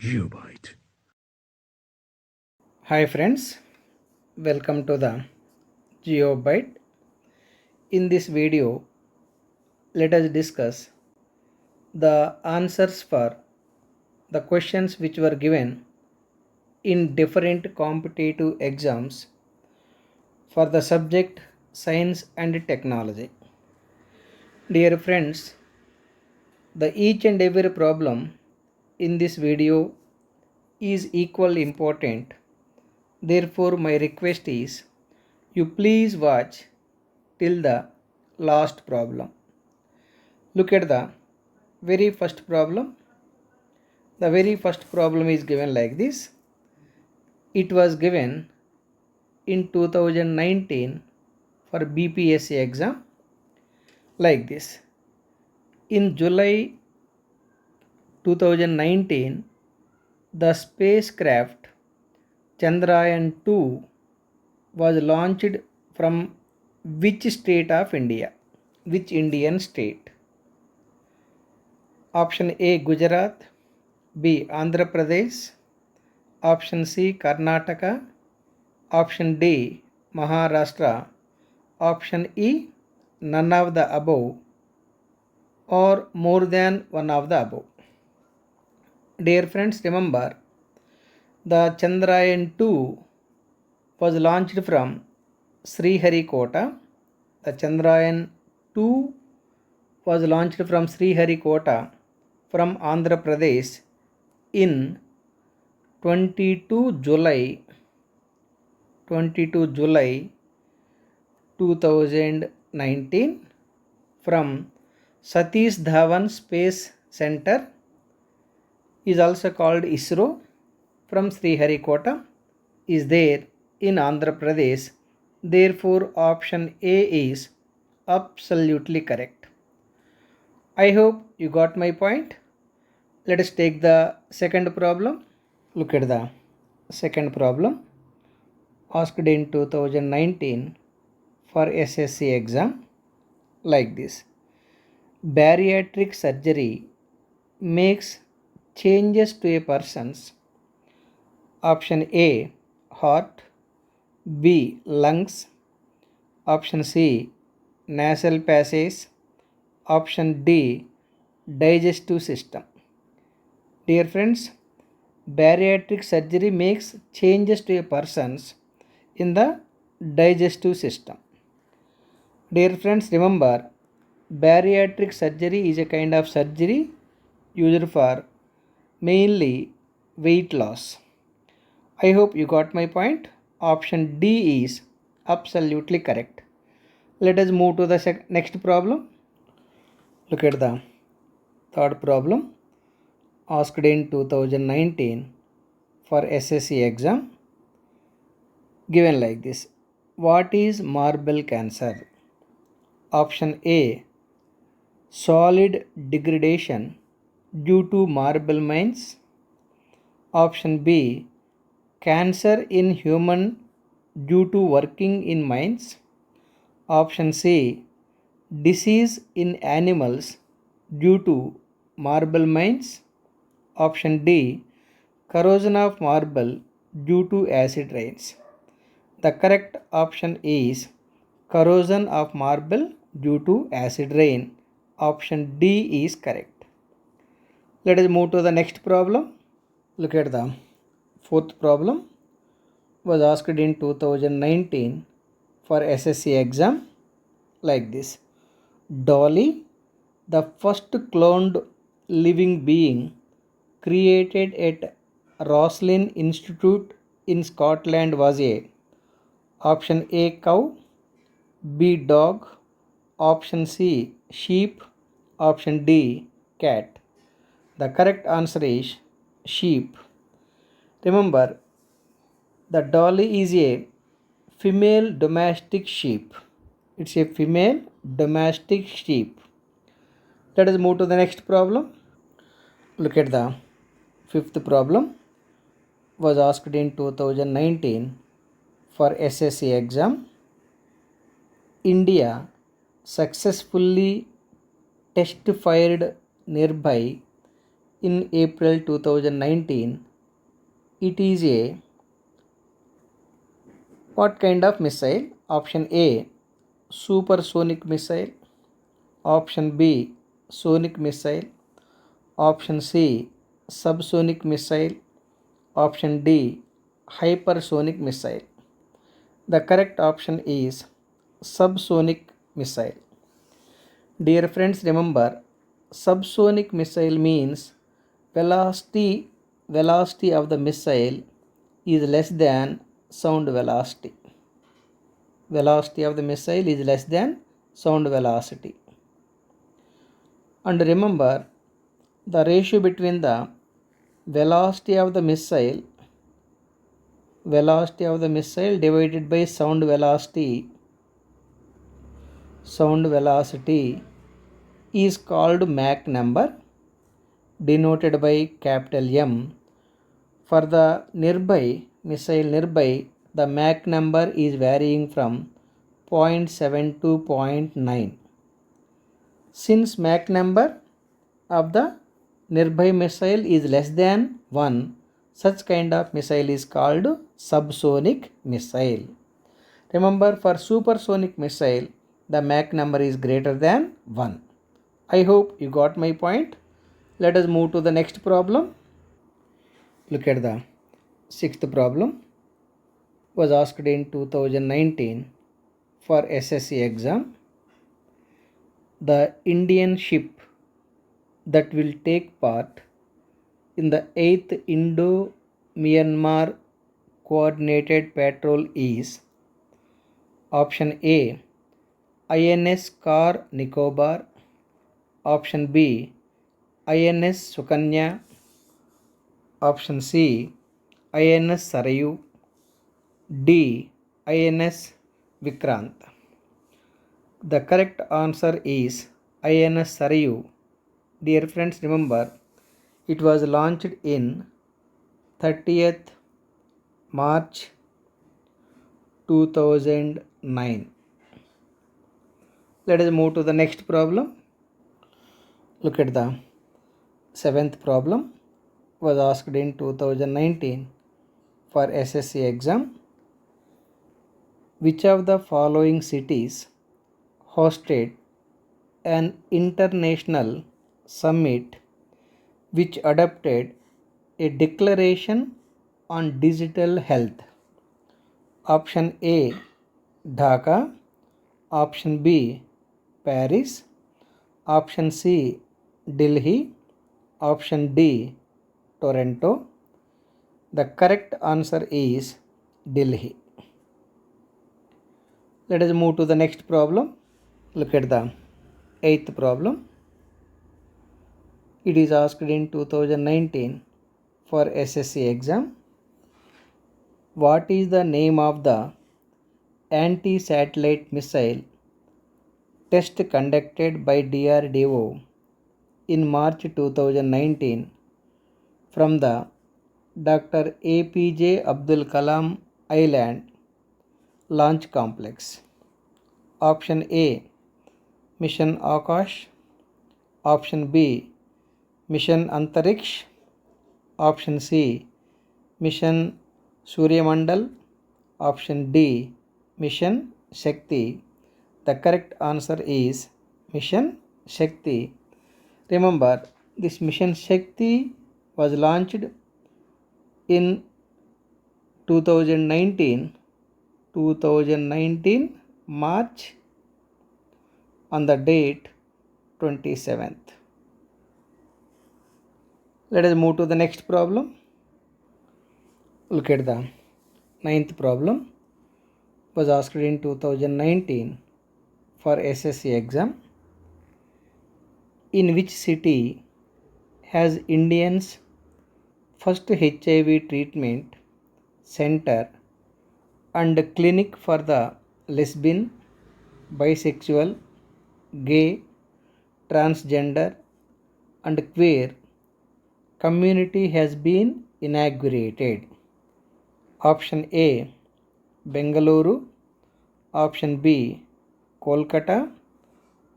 Geobyte. Hi friends, welcome to the GeoByte. In this video, let us discuss the answers for the questions which were given in different competitive exams for the subject Science and Technology. Dear friends, the each and every problem in this video is equally important. Therefore, my request is you please watch till the last problem. Look at the very first problem. The very first problem is given like this. It was given in 2019 for BPSC exam like this. In July 2019, the spacecraft Chandrayaan 2 was launched from which state of India? Which Indian state? Option A Gujarat, B Andhra Pradesh, option C Karnataka, option D Maharashtra, option E none of the above or more than one of the above. Dear friends, remember the Chandrayaan 2 was launched from Sriharikota. The Chandrayaan 2 was launched from Sriharikota from Andhra Pradesh in 22 July 2019 from Satish Dhawan Space Center, is also called ISRO, from Sriharikota, is there in Andhra Pradesh. Therefore, option A is absolutely correct. I hope you got my point. Let us take the second problem. Look at the second problem asked in 2019 for SSC exam like this. Bariatric surgery makes changes to a person's option A heart, B lungs, option C nasal passage, option D digestive system. Dear friends, bariatric surgery makes changes to a person's in the digestive system. Dear friends, remember bariatric surgery is a kind of surgery used for mainly weight loss. I hope you got my point. Option D is absolutely correct. Let us move to the next problem. Look at the third problem asked in 2019 for SSC exam given like this. What is marble cancer? Option A solid degradation due to marble mines. Option B cancer in human due to working in mines. Option C disease in animals due to marble mines. Option D corrosion of marble due to acid rains. The correct option is corrosion of marble due to acid rain. Option D is correct. Let us move to the next problem. Look at the fourth problem was asked in 2019 for SSC exam like this. Dolly, the first cloned living being created at Roslin Institute in Scotland was a option A cow, B dog, option C sheep, option D cat. The correct answer is sheep. Remember, the dolly is a female domestic sheep. It's a female domestic sheep. Let us move to the next problem. Look at the fifth problem was asked in 2019 for SSC exam. India successfully test fired nearby in April 2019. It is a what kind of missile? Option A, supersonic missile. Option B, sonic missile. Option C, subsonic missile. Option D, hypersonic missile. The correct option is subsonic missile. Dear friends, remember, subsonic missile means velocity of the missile is less than sound velocity. Velocity of the missile is less than sound velocity. And remember, the ratio between the velocity of the missile divided by sound velocity is called Mach number, denoted by capital M. For the missile nearby, the Mach number is varying from 0.7 to 0.9. Since Mach number of the nearby missile is less than 1, such kind of missile is called subsonic missile. Remember, for supersonic missile, the Mach number is greater than 1. I hope you got my point. Let us move to the next problem. Look at the sixth problem. Was asked in 2019 for SSC exam. The Indian ship that will take part in the 8th Indo-Myanmar coordinated patrol is option A, INS Car Nicobar. Option B, INS Sukanya. Option C, INS Sarayu. D, INS Vikrant. The correct answer is INS Sarayu. Dear friends, remember, it was launched in 30th March 2009. Let us move to the next problem. Look at the seventh problem. Was asked in 2019 for SSC exam. Which of the following cities hosted an international summit which adopted a declaration on digital health? Option A, Dhaka. Option B, Paris. Option C, Delhi. Option D, Toronto. The correct answer is Delhi. Let us move to the next problem. Look at the eighth problem. It is asked in 2019 for SSC exam. What is the name of the anti-satellite missile test conducted by DRDO in March 2019 from the Dr. APJ Abdul Kalam Island Launch Complex? Option A, Mission Akash. Option B, Mission Antariksh. Option C, Mission Suryamandal. Option D, Mission Shakti. The correct answer is Mission Shakti. Remember, this Mission Shakti was launched in 2019 March on the date 27th. Let us move to the next problem. Look at the ninth problem. Was asked in 2019 for SSC exam. In which city has Indians' first HIV treatment center and clinic for the lesbian, bisexual, gay, transgender and queer community has been inaugurated? Option A, Bengaluru. Option B, Kolkata.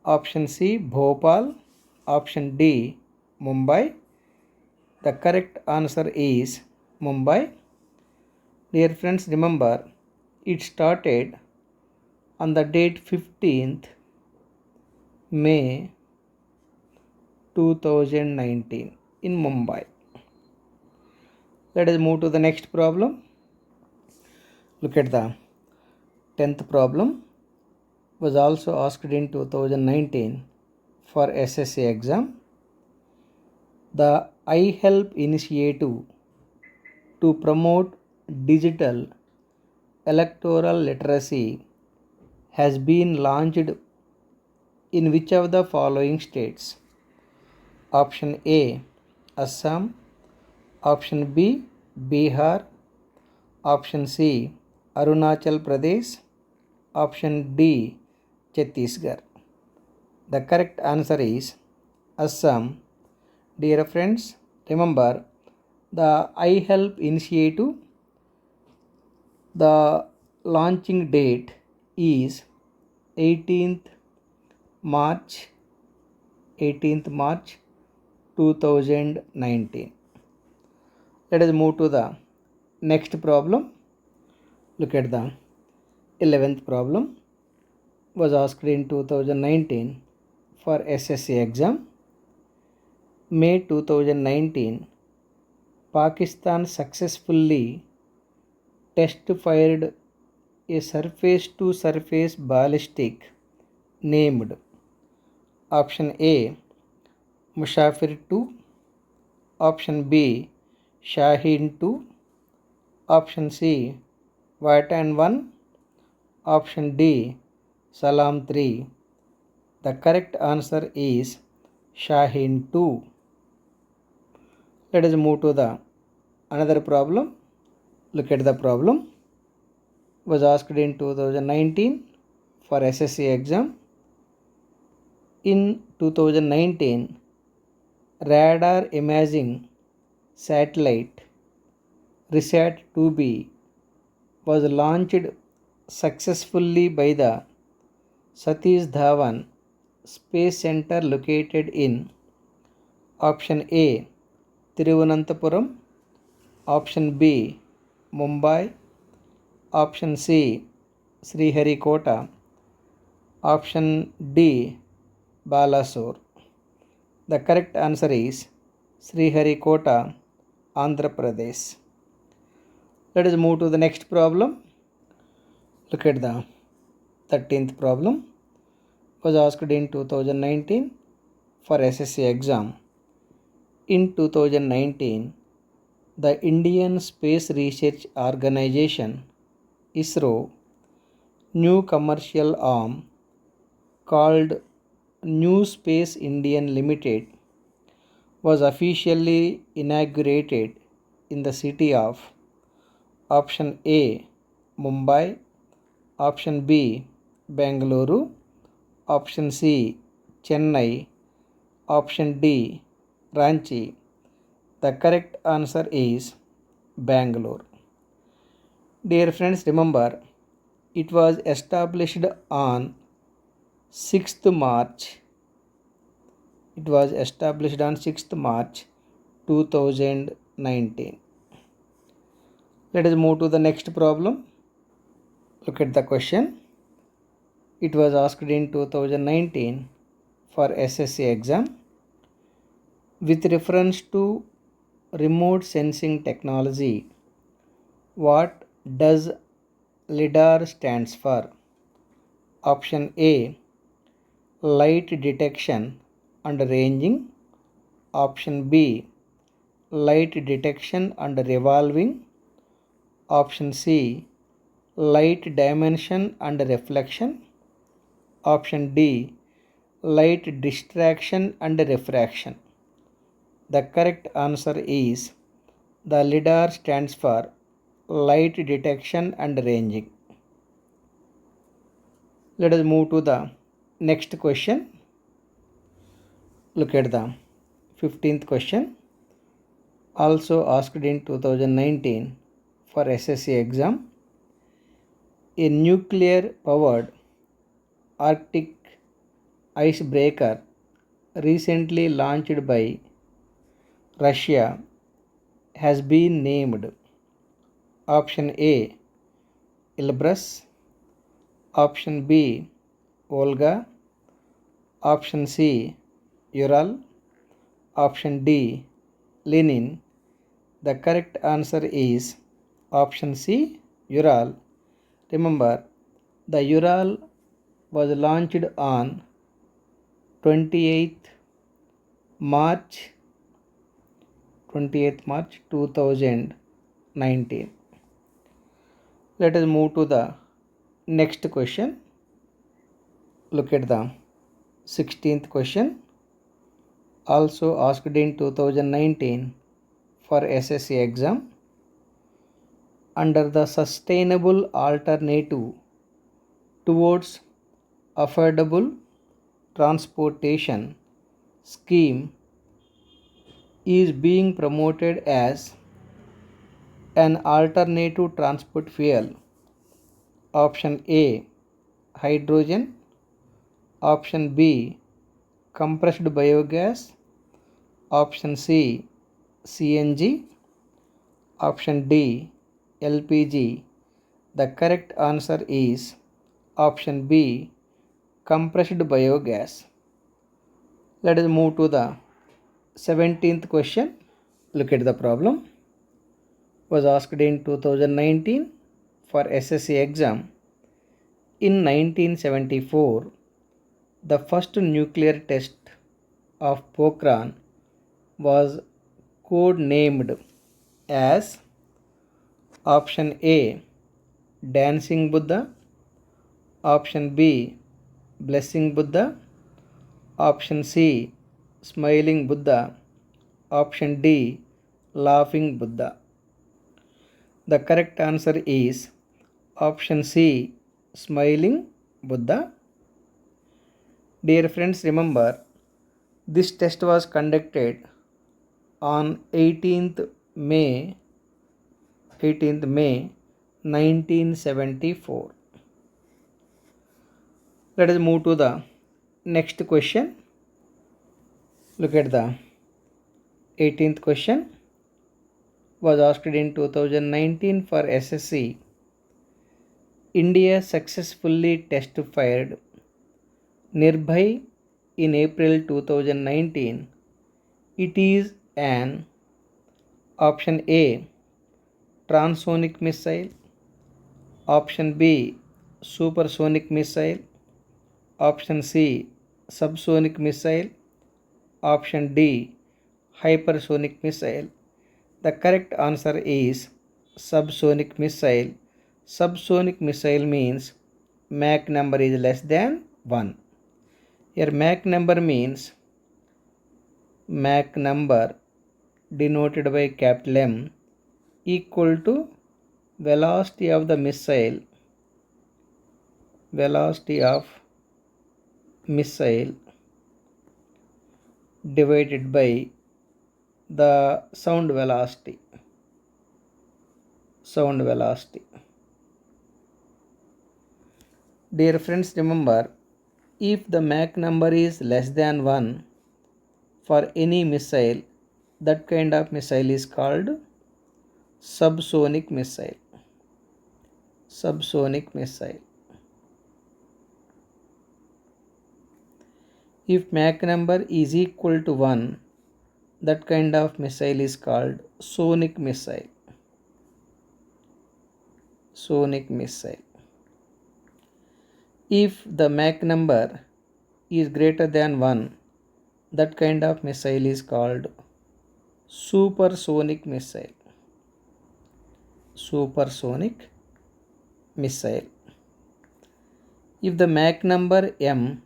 Option C, Bhopal. Option D, Mumbai. The correct answer is Mumbai. Dear friends, remember it started on the date 15th May 2019 in Mumbai. Let us move to the next problem. Look at the 10th problem. Was also asked in 2019 for SSC exam. The iHelp initiative to promote digital electoral literacy has been launched in which of the following states? Option A, Assam. Option B, Bihar. Option C, Arunachal Pradesh. Option D, Chhattisgarh. The correct answer is Assam. Dear friends, remember the iHelp initiative, the launching date is 18th March 2019. Let us move to the next problem. Look at the 11th problem. Was asked in 2019 for SSC exam. May 2019, Pakistan successfully test fired a surface to surface ballistic named option A, Mushafir 2, option B, Shaheen 2, option C, Vatan 1, option D, Salam 3. The correct answer is Shaheen 2. Let us move to the another problem. Look at the problem. Was asked in 2019 for SSC exam. In 2019, radar imaging satellite RISAT 2B was launched successfully by the Satish Dhawan Space Center located in option A, Thiruvananthapuram, option B, Mumbai, option C, Sriharikota, option D, Balasore. The correct answer is Sriharikota, Andhra Pradesh. Let us move to the next problem. Look at the 13th problem. Was asked in 2019 for SSC exam. In 2019, the Indian Space Research Organization ISRO new commercial arm called New Space Indian Limited was officially inaugurated in the city of option A, Mumbai, option B, Bengaluru, option C, Chennai, option D, Ranchi. The correct answer is Bangalore. Dear friends, remember it was established on 6th March. It was established on 6th March 2019. Let us move to the next problem. Look at the question. It was asked in 2019 for SSC exam. With reference to remote sensing technology, what does LIDAR stands for? Option A, light detection and ranging. Option B, light detection and revolving. Option C, light dimension and reflection. Option D, light distraction and refraction. The correct answer is the LIDAR stands for light detection and ranging. Let us move to the next question. Look at the 15th question. Also asked in 2019 for SSC exam. A nuclear powered Arctic icebreaker recently launched by Russia has been named? Option A, Elbrus. Option B, Volga. Option C, Ural. Option D, Lenin. The correct answer is option C, Ural. Remember, the Ural was launched on 28th March 2019. Let us move to the next question. Look at the 16th question, also asked in 2019 for SSC exam. Under the sustainable alternative towards affordable transportation scheme is being promoted as an alternative transport fuel. Option A, hydrogen. Option B, compressed biogas. Option C, CNG. Option D, LPG. The correct answer is option B, compressed biogas. Let us move to the 17th question. Look at the problem. Was asked in 2019 for SSC exam. In 1974, the first nuclear test of Pokhran was code-named as option A, Dancing Buddha. Option B, Blessing Buddha. Option C, Smiling Buddha. Option D, Laughing Buddha. The correct answer is option C, Smiling Buddha. Dear friends, remember, this test was conducted on 18th May 1974. Let us move to the next question. Look at the 18th question. Was asked in 2019 for SSC. India successfully test-fired Nirbhay in April 2019. It is an option A, transonic missile. Option B, supersonic missile. Option C, subsonic missile. Option D, hypersonic missile. The correct answer is subsonic missile. Subsonic missile means Mach number is less than 1. Here Mach number means Mach number denoted by capital M equal to velocity of the missile divided by the sound velocity. Dear friends, remember, if the Mach number is less than 1 for any missile, that kind of missile is called subsonic missile. If Mach number is equal to 1, that kind of missile is called sonic missile. If the Mach number is greater than 1, that kind of missile is called supersonic missile. If the Mach number M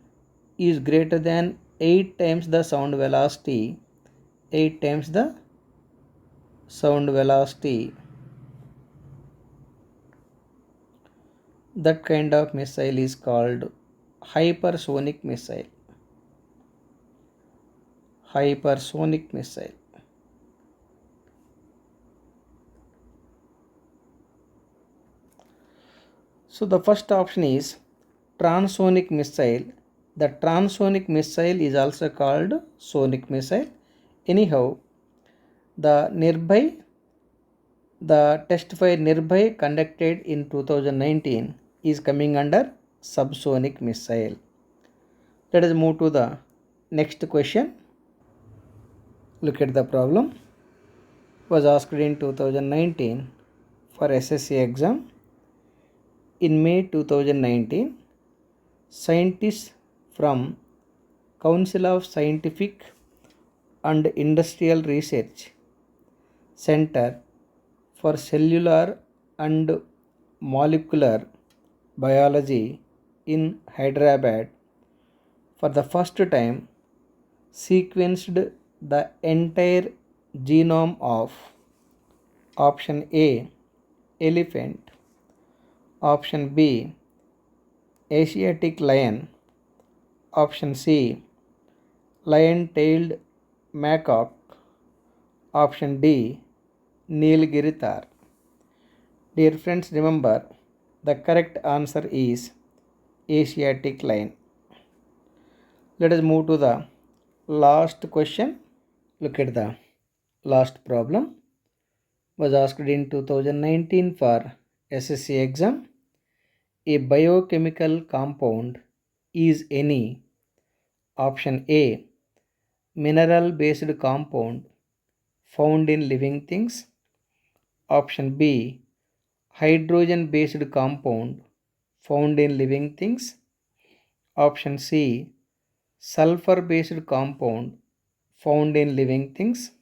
is greater than 8 times the sound velocity, that kind of missile is called hypersonic missile. So the first option is transonic missile. The transonic missile is also called sonic missile. Anyhow, the Nirbhay The test fire Nirbhay conducted in 2019 is coming under subsonic missile. Let us move to the next question. Look at the problem. Was asked in 2019 for SSC exam. In May 2019, scientists from Council of Scientific and Industrial Research Center for Cellular and Molecular Biology in Hyderabad for the first time sequenced the entire genome of option A elephant, option B Asiatic lion, option C lion-tailed macaque, option D Nilgiri Tar. Dear friends, remember the correct answer is Asiatic lion. Let us move to the last question. Look at the last problem. Was asked in 2019 for SSC exam. A biochemical compound is any option A mineral based compound found in living things, option B hydrogen based compound found in living things, option C sulfur based compound found in living things,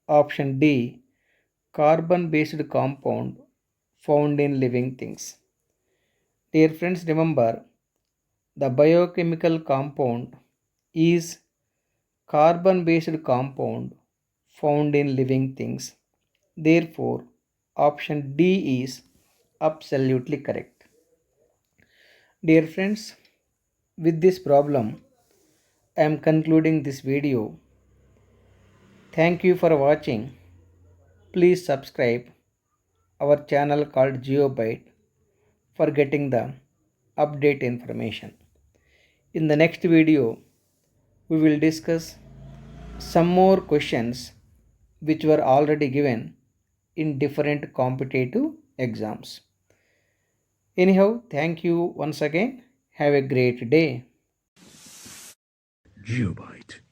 option D carbon based compound found in living things. Dear friends, remember the biochemical compound is carbon based compound found in living things. Therefore, option D is absolutely correct. Dear friends, with this problem, I am concluding this video. Thank you for watching. Please subscribe our channel called GeoByte for getting the update information. In the next video, we will discuss some more questions which were already given in different competitive exams. Anyhow, thank you once again. Have a great day. GeoByte.